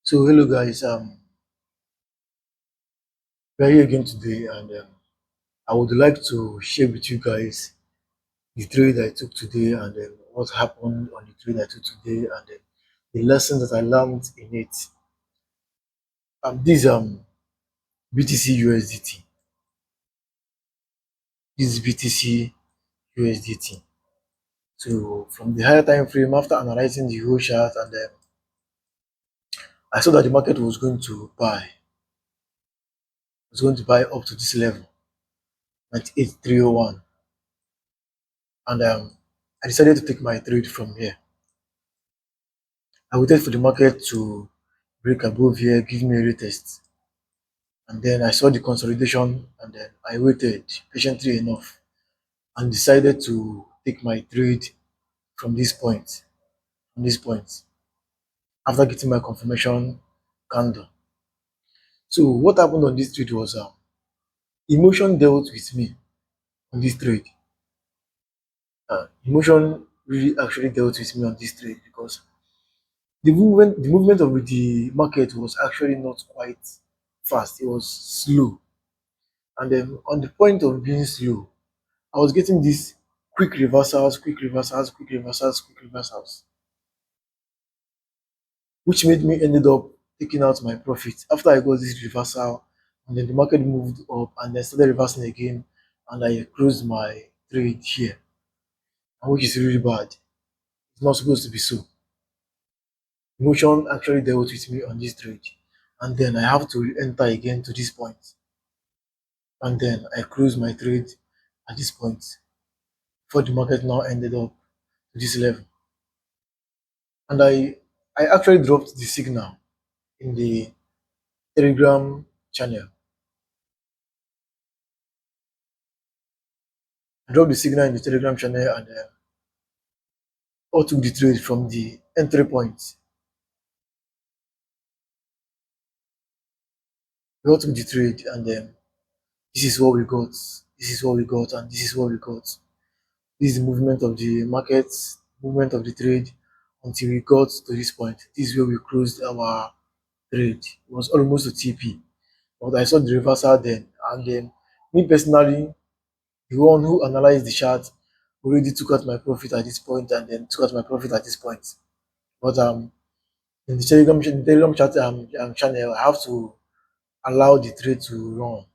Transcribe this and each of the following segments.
So hello guys, we're here again today, and I would like to share with you guys the trade I took today, and what happened on the trade I took today, and the lesson that I learned in it. This BTC USDT, this is BTC USDT. So from the higher time frame, after analyzing the whole chart, and I saw that the market was going to buy up to this level, 98,301, and I decided to take my trade from here. I waited for the market to break above here, give me a retest. And then I saw the consolidation, and then I waited patiently enough and decided to take my trade from this point, from this point, after getting my confirmation candle. So what happened on this trade was emotion dealt with me on this trade. Emotion really actually dealt with me on this trade because the movement of the market was actually not quite fast. It was slow. And then on the point of being slow, I was getting these quick reversals, quick reversals, quick reversals, quick reversals, which made me ended up taking out my profit after I got this reversal, and then the market moved up and then started reversing again, and I closed my trade here, and which is really bad. It's not supposed to be so. Emotion actually dealt with me on this trade, and then I have to enter again to this point, and then I closed my trade at this point before the market now ended up to this level. And I actually dropped the signal in the Telegram channel. I dropped the signal in the Telegram channel, and all took the trade from the entry point. We all took the trade, and this is what we got. This is what we got, and this is what we got. This is the movement of the market, movement of the trade until we got to this point. This is where we closed our trade. It was almost a TP, but I saw the reversal then, and then me personally, the one who analyzed the chart, already took out my profit at this point, and then took out my profit at this point. But in the Telegram chat channel, I have to allow the trade to run.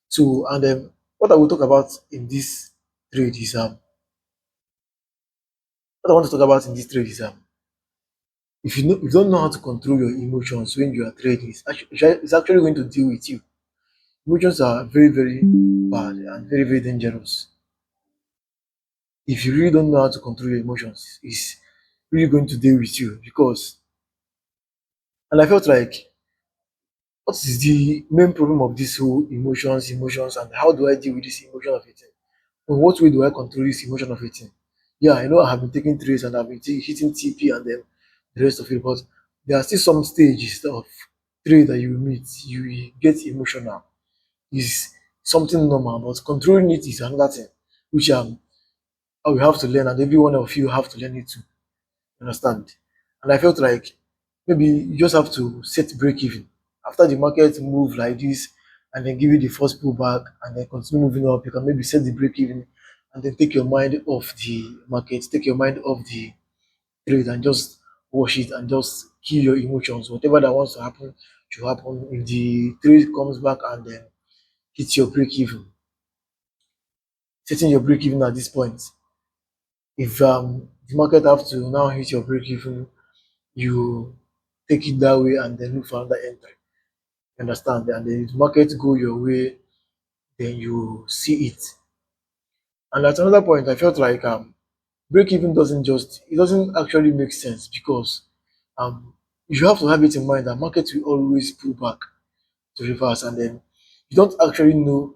So, and what I will talk about in this trade is what I want to talk about in this trade is if you don't know how to control your emotions when you are trading, it's actually going to deal with you. Emotions are very very bad and very very dangerous. If you really don't know how to control your emotions, it's really going to deal with you because, and I felt like, what is the main problem of this whole emotions, and how do I deal with this emotion of eating? In what way do I control this emotion of eating? Yeah, I know I have been taking trades and I've been hitting TP and then the rest of it, but there are still some stages of trade that you meet, you will get emotional. Is something normal, but controlling it is another thing, which I will have to learn, and every one of you have to learn it too. Understand? And I felt like maybe you just have to set break even. After the market move like this and then give you the first pullback and then continue moving up, you can maybe set the break even and then take your mind off the market, take your mind off the trade and just watch it and just kill your emotions. Whatever that wants to happen should happen. If the trade comes back and then hits your break even, setting your break even at this point. If the market have to now hit your break even, you take it that way and then look for another entry. You understand? And then if the market go your way, then you see it. And at another point, I felt like break even doesn't actually make sense because um you have to have it in mind that market will always pull back to reverse, and then you don't actually know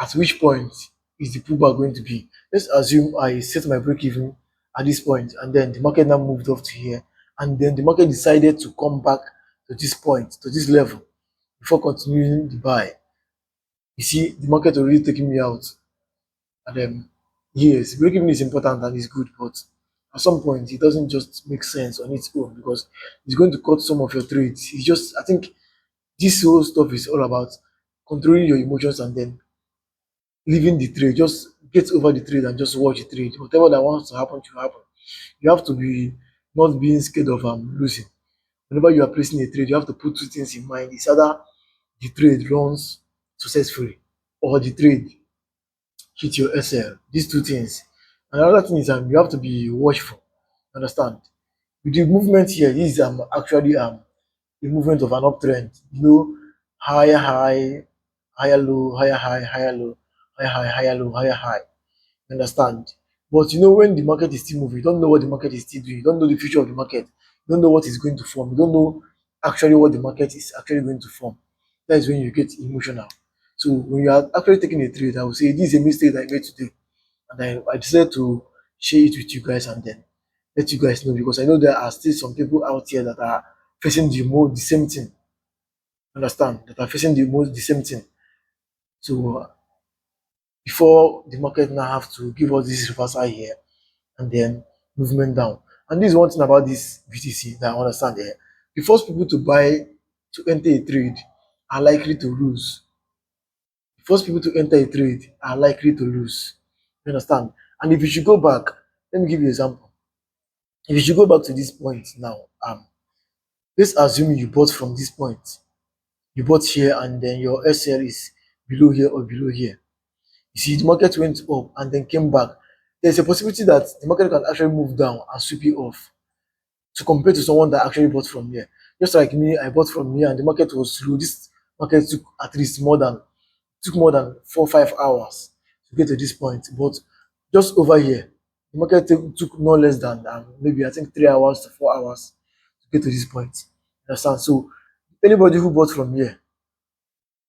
at which point is the pullback going to be. Let's assume I set my break even at this point, and then the market now moved off to here, and then the market decided to come back to this point, to this level, before continuing the buy. You see, the market already taking me out, and then yes, break even is important and it's good, but At some point, it doesn't just make sense on its own because it's going to cut some of your trades. It's just, I think this whole stuff is all about controlling your emotions and then leaving the trade. Just get over the trade and just watch the trade. Whatever that wants to happen to happen. You have to be not being scared of losing. Whenever you are placing a trade, you have to put two things in mind. It's either the trade runs successfully or the trade hit your SL. These two things. Another thing is you have to be watchful. Understand? With the movement here, this is actually the movement of an uptrend. You know, higher high, higher low, higher high, higher low, higher high, higher low, higher high. You understand? But you know, when the market is still moving, you don't know what the market is still doing. You don't know the future of the market. You don't know what is going to form. You don't know actually what the market is actually going to form. That is when you get emotional. So when you are actually taking a trade, I would say this is a mistake that I made today, and I decided to share it with you guys and then let you guys know because I know there are still some people out here that are facing the same thing. Understand? That are facing the same thing. So before the market now have to give us this reversal here and then movement down. And this is one thing about this BTC that I understand here. The first people to buy to enter a trade are likely to lose. The first people to enter a trade are likely to lose. You understand? And if you should go back, let me give you an example. If you should go back to this point now, let's assume you bought from this point. You bought here and then your SL is below here or below here. You see, the market went up and then came back. There's a possibility that the market can actually move down and sweep you off to compare to someone that actually bought from here. Just like me, I bought from here and the market was slow. This market took at least more than 4 5 hours to get to this point. But just over here, the market took no less than maybe I think 3 hours to 4 hours to get to this point. Understand? So anybody who bought from here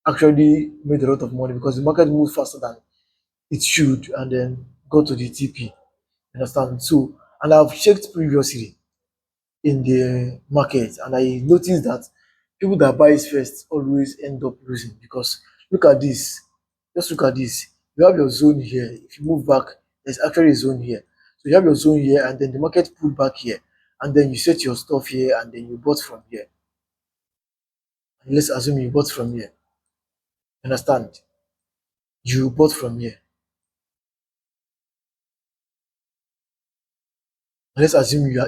actually made a lot of money because the market moved faster than it should and then go to the TP. Understand? So, and I've checked previously in the market and I noticed that people that buys first always end up losing because look at this. Just look at this. You have your zone here. If you move back, there's actually a zone here. So you have your zone here and then the market pulled back here and then you set your stuff here and then you bought from here. And let's assume you bought from here. Understand? You bought from here. And let's assume you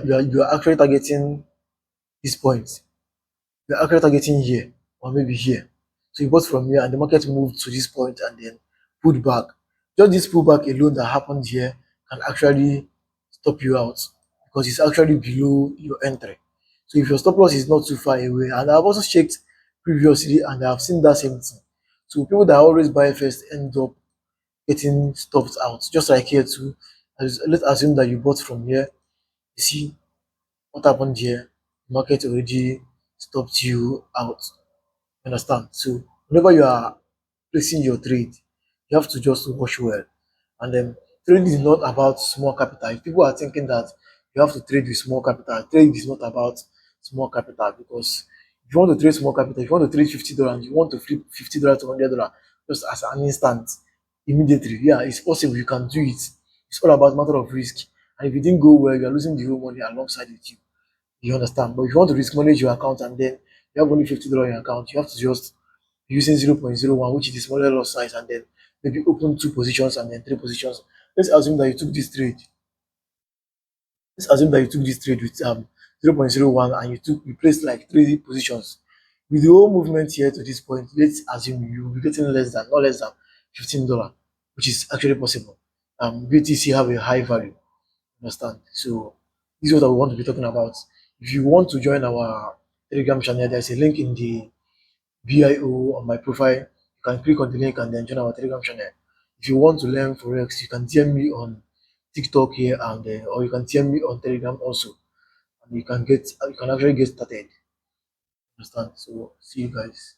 are actually targeting this point. You're actually targeting here or maybe here. So you bought from here and the market moved to this point and then pulled back. Just this pullback alone that happened here can actually stop you out because it's actually below your entry. So if your stop loss is not too far away, and I've also checked previously and I've seen that same thing. So people that always buy first end up getting stopped out, just like here too. Let's assume that you bought from here. You see what happened here? The market already stopped you out. Understand? So whenever you are placing your trade, you have to just watch well. And then trading is not about small capital. If people are thinking that you have to trade with small capital, trade is not about small capital because if you want to trade small capital, if you want to trade $50, you want to flip $50 to $100 just as an instant, immediately. Yeah, it's possible. You can do it. It's all about matter of risk. And if it didn't go well, you are losing the whole money alongside with you. You understand? But if you want to risk manage your account and then you have only $50 in your account, you have to just be using 0.01, which is the smaller lot size, and then maybe open two positions and then three positions. Let's assume that you took this trade. Let's assume that you took this trade with 0.01 and you placed like three positions. With the whole movement here to this point, let's assume you will be getting not less than $15, which is actually possible. BTC have a high value. Understand? So this is what I want to be talking about. If you want to join our Telegram channel, there's a link in the bio on my profile. You can click on the link and then join our Telegram channel. If you want to learn Forex, you can DM me on TikTok here and or you can DM me on Telegram also. And you can actually get started. Understand? So see you guys.